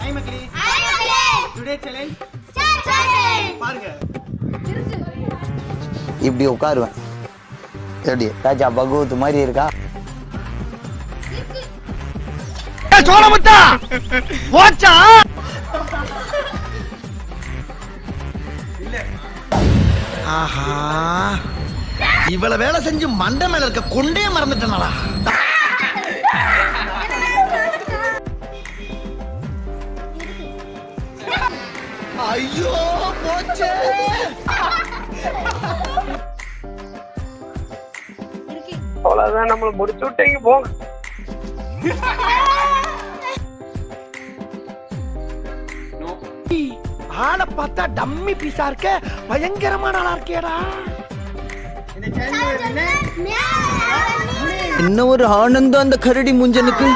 Hi மக்களே. Today challenge பாருங்க. இப்படி உட்காருவேன். எப்படி ராஜா பகவத் மாதிரி இருக்கா? சோழமுத்தா போச்சா? ஆஹா, இவ்வளவு வேலை செஞ்சு மண்டை மேல இருக்க கொண்டே மறந்துட்டனாலா? ஐயோ போச்சே. அவ்வளவுதான், நம்மள முடிச்சு விட்டீங்க போங்க. ஆளை பார்த்தா டம்மி பீஸா இருக்க, பயங்கரமான ஆளா இருக்கேடா. இந்த சேலஞ்ச் என்ன ஒரு ஆனந்தம் அந்த கரடி முஞ்சனுக்கு.